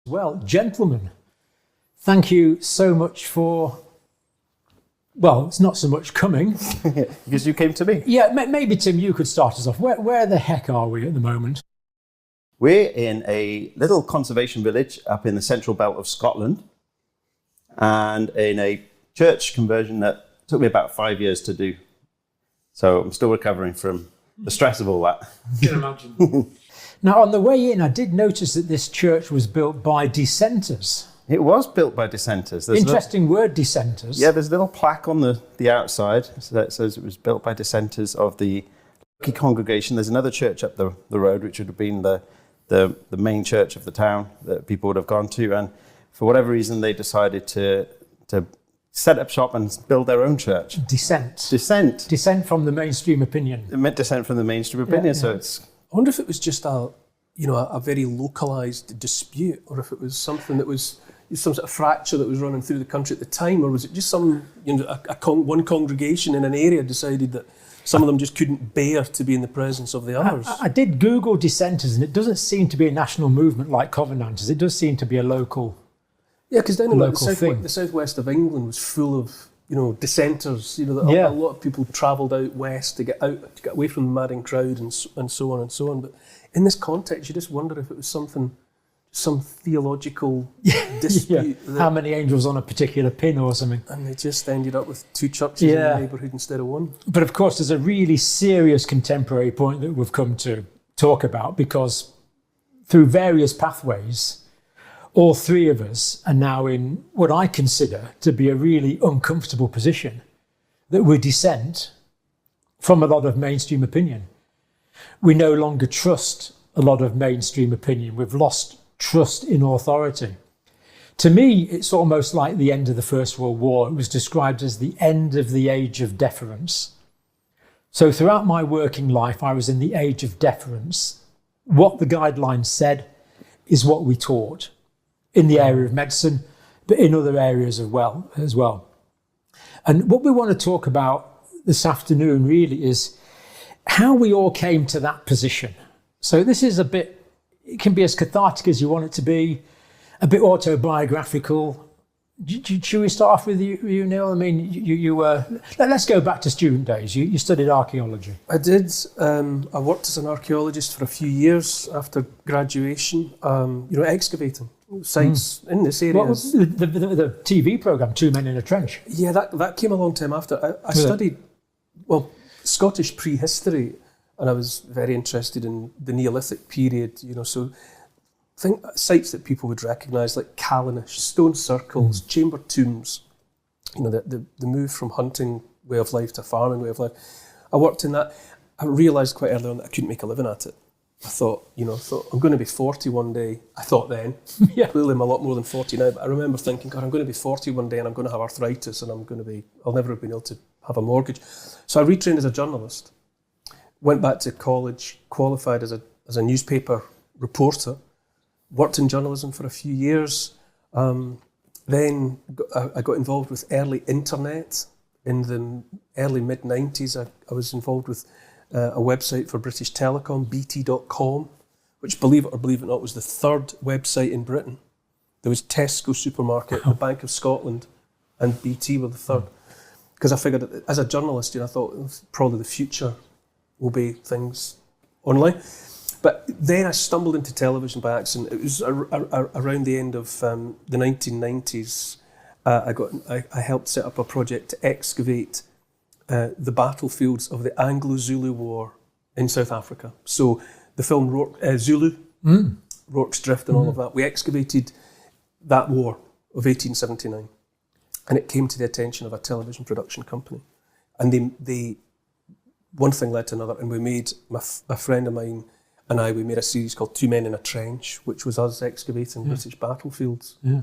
Well, gentlemen, thank you so much for, well, it's not so much coming. Because you came to me. Yeah, maybe, Tim, you could start us off. Where the heck are we at the moment? We're in a little conservation village up in the central belt of Scotland, and in a church conversion that took me about 5 years to do. So I'm still recovering from the stress of all that. I can imagine. Now, on the way in, I did notice that this church was built by dissenters. It was built by dissenters. Interesting word, dissenters. Yeah, there's a little plaque on the outside that says it was built by dissenters of the congregation. There's another church up the road, which would have been the main church of the town that people would have gone to. And for whatever reason, they decided to set up shop and build their own church. Dissent. Dissent from the mainstream opinion. It meant dissent from the mainstream opinion, yeah. So it's... I wonder if it was just a very localised dispute, or if it was something that was some sort of fracture that was running through the country at the time, or was it just one congregation in an area decided that some of them just couldn't bear to be in the presence of the others? I did Google dissenters, and it doesn't seem to be a national movement like Covenanters. It does seem to be a local. Yeah, because down in the southwest of England was full of dissenters. A lot of people travelled out west to get away from the madding crowd and so on and so on. But in this context, you just wonder if it was some theological dispute. Yeah. How many angels on a particular pin or something? And they just ended up with two churches in the neighbourhood instead of one. But of course, there's a really serious contemporary point that we've come to talk about, because through various pathways, all three of us are now in what I consider to be a really uncomfortable position, that we dissent from a lot of mainstream opinion. We no longer trust a lot of mainstream opinion. We've lost trust in authority. To me, it's almost like the end of the First World War. It was described as the end of the age of deference. So throughout my working life, I was in the age of deference. What the guidelines said is what we taught in the area of medicine, but in other areas as well. And what we want to talk about this afternoon really is how we all came to that position. So this is it can be as cathartic as you want it to be, a bit autobiographical. Should we start off with you, Neil? I mean, let's go back to student days. You studied archaeology. I did. I worked as an archaeologist for a few years after graduation, excavating sites in this area. What was the TV programme, Two Men in a Trench? Yeah, that came a long time after. I studied, Scottish prehistory, and I was very interested in the Neolithic period, so I think sites that people would recognise, like Callanish, stone circles, chamber tombs, the move from hunting way of life to farming way of life. I worked in that. I realised quite early on that I couldn't make a living at it. I thought I'm going to be 40 one day. I thought then. Yeah. Clearly I'm a lot more than 40 now, but I remember thinking, God, I'm going to be 40 one day and I'm going to have arthritis and I'll never have been able to have a mortgage. So I retrained as a journalist, went back to college, qualified as a newspaper reporter, worked in journalism for a few years. Then I got involved with early internet in the early mid-90s. I was involved with a website for British Telecom, bt.com, which, believe it or believe it not, was the third website in Britain. There was Tesco Supermarket, the Bank of Scotland, and BT were the third. Because I figured, that as a journalist, I thought probably the future will be things online. But then I stumbled into television by accident. It was around the end of the 1990s. I helped set up a project to excavate the battlefields of the Anglo-Zulu War in South Africa. So the film Zulu, Rorke's Drift and all of that, we excavated that war of 1879. And it came to the attention of a television production company. And they one thing led to another, and we made, a friend of mine and we made a series called Two Men in a Trench, which was us excavating British battlefields. Yeah.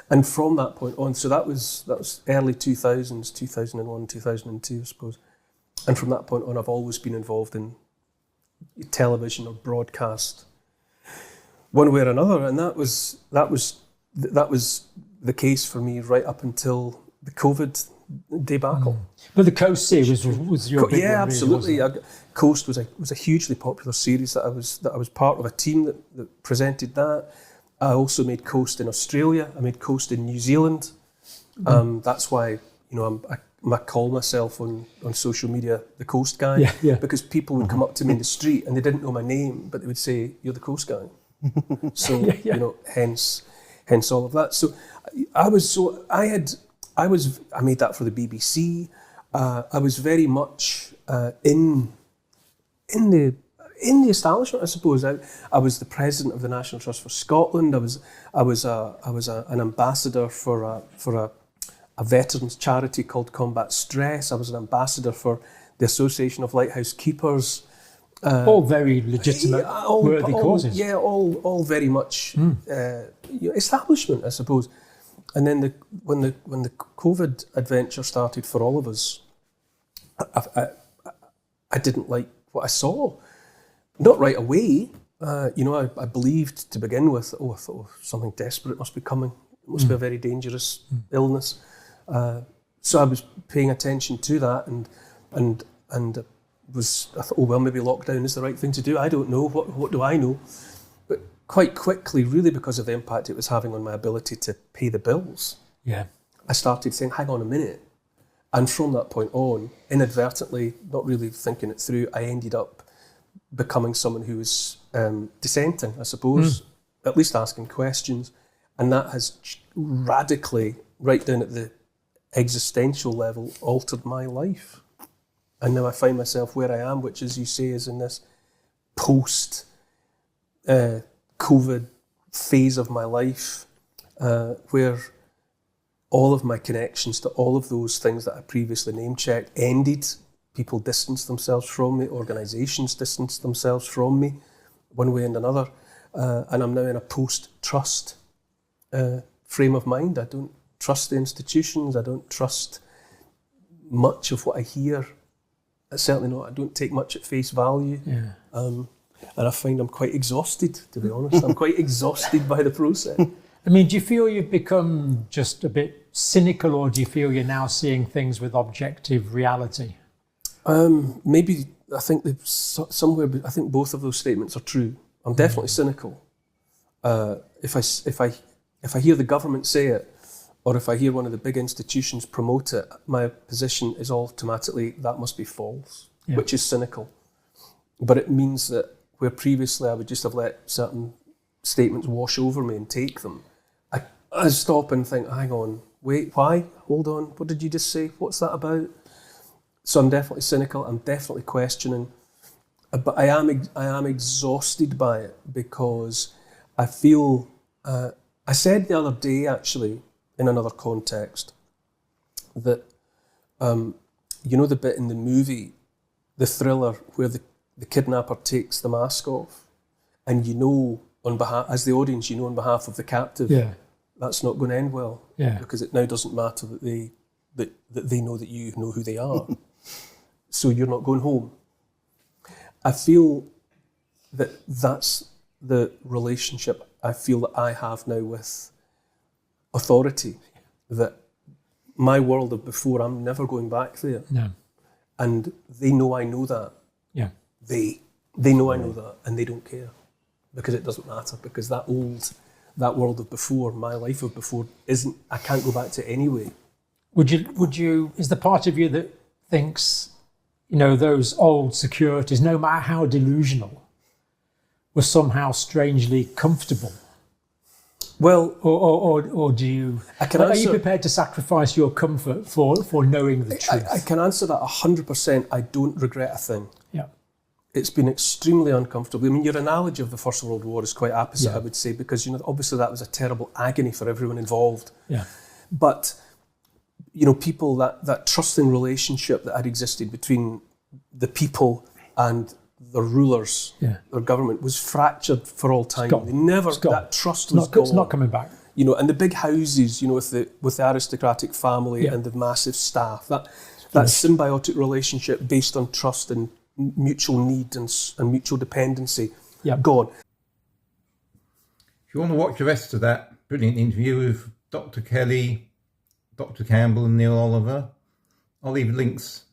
And from that point on, so that was early 2000s, 2001, 2002, I suppose. And from that point on, I've always been involved in television or broadcast, one way or another. And that was the case for me right up until the COVID debacle. But the Coast series was your big one, absolutely. Really, Coast was a hugely popular series that I was part of a team that presented that. I also made Coast in Australia. I made Coast in New Zealand. That's why, I call myself on social media the Coast Guy, because people would come up to me in the street and they didn't know my name, but they would say, "You're the Coast Guy." So hence all of that. So I made that for the BBC. I was very much in the establishment, I suppose. I was the president of the National Trust for Scotland. I was an ambassador for a veterans charity called Combat Stress. I was an ambassador for the Association of Lighthouse Keepers. All very legitimate, worthy causes. Yeah, all very much establishment, I suppose. And then when the COVID adventure started for all of us, I didn't like what I saw. Not right away. I believed to begin with, I thought something desperate must be coming. It must be a very dangerous illness. So I was paying attention to that and I thought, well, maybe lockdown is the right thing to do. I don't know. What do I know? But quite quickly, really because of the impact it was having on my ability to pay the bills, I started saying, hang on a minute. And from that point on, inadvertently, not really thinking it through, I ended up becoming someone who was dissenting, I suppose, at least asking questions. And that has radically, right down at the existential level, altered my life. And now I find myself where I am, which, as you say, is in this post-COVID phase of my life, where all of my connections to all of those things that I previously name-checked ended. People distanced themselves from me, organisations distanced themselves from me, one way and another. And I'm now in a post-trust frame of mind. I don't trust the institutions. I don't trust much of what I hear. Certainly not. I don't take much at face value. And I find I'm quite exhausted, to be honest. I'm quite exhausted by the process. I mean, do you feel you've become just a bit cynical, or do you feel you're now seeing things with objective reality? Maybe, I think I think both of those statements are true. I'm definitely cynical. If I hear the government say it, or if I hear one of the big institutions promote it, my position is automatically, that must be false, which is cynical. But it means that where previously I would just have let certain statements wash over me and take them, I stop and think, hang on, wait, why? Hold on, what did you just say? What's that about? So I'm definitely cynical, I'm definitely questioning, but I am exhausted by it, because I feel, I said the other day actually, in another context, that the bit in the movie, the thriller, where the kidnapper takes the mask off, and on behalf, as the audience, on behalf of the captive, that's not going to end well, because it now doesn't matter that they know that you know who they are, so you're not going home. I feel that that's the relationship I feel that I have now with authority, that my world of before, I'm never going back there. No. And they know I know that. Yeah. They know I know that, and they don't care, because it doesn't matter, because that world of before, my life of before, I can't go back to anyway. Would you, is the part of you that thinks, those old securities, no matter how delusional, were somehow strangely comfortable? Well, or do you? Are you prepared to sacrifice your comfort for knowing the truth? I can answer that 100%. I don't regret a thing. Yeah, it's been extremely uncomfortable. I mean, your analogy of the First World War is quite opposite, I would say, because obviously that was a terrible agony for everyone involved. Yeah, but people, that trusting relationship that had existed between the people and the rulers, their government, was fractured for all time. That trust was gone. It's not coming back. And the big houses, with the aristocratic family and the massive staff, that symbiotic relationship based on trust and mutual need and mutual dependency, gone. If you want to watch the rest of that brilliant interview with Dr. Kelly, Dr. Campbell and Neil Oliver, I'll leave links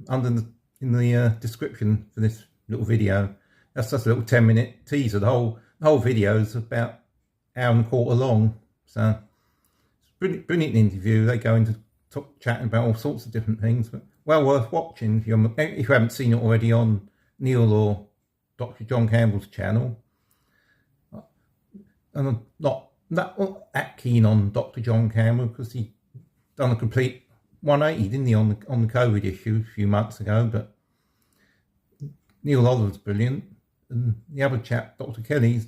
in the description for this little video. That's just a little 10-minute teaser. The whole video is about hour and a quarter long. So it's brilliant interview. They go into chatting about all sorts of different things, but well worth watching if you haven't seen it already on Neil or Dr. John Campbell's channel. And I'm not that keen on Dr. John Campbell because he done a complete 180, didn't he, on the COVID issue a few months ago. But Neil Oliver's brilliant, and the other chap, Dr. Kelly's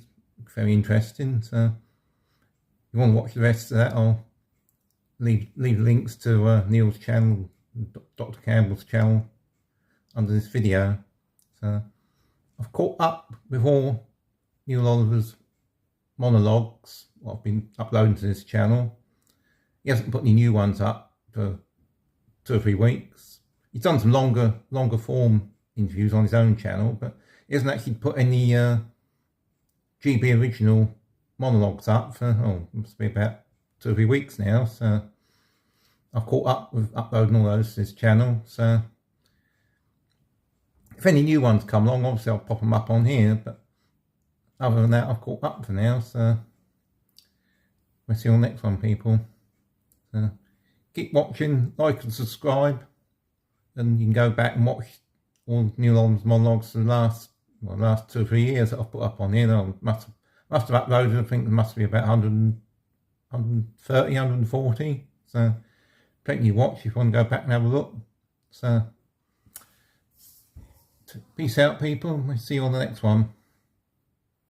very interesting. So if you want to watch the rest of that, I'll leave links to Neil's channel, Dr. Campbell's channel under this video. So I've caught up with all Neil Oliver's monologues, what I've been uploading to this channel. He hasn't put any new ones up for 2 or 3 weeks. He's done some longer form interviews on his own channel, but he hasn't actually put any GB original monologues up for, must be about 2 or 3 weeks now. So I've caught up with uploading all those to this channel. So if any new ones come along, obviously I'll pop them up on here, but other than that, I've caught up for now. So we'll see you on the next one, people. So keep watching, like and subscribe, and you can go back and watch all Neil Oliver's monologues for the last 2 or 3 years that I've put up on here. I must have uploaded, I think there must be about 130, 140. So plenty to watch if you want to go back and have a look. So peace out, people. We'll see you on the next one.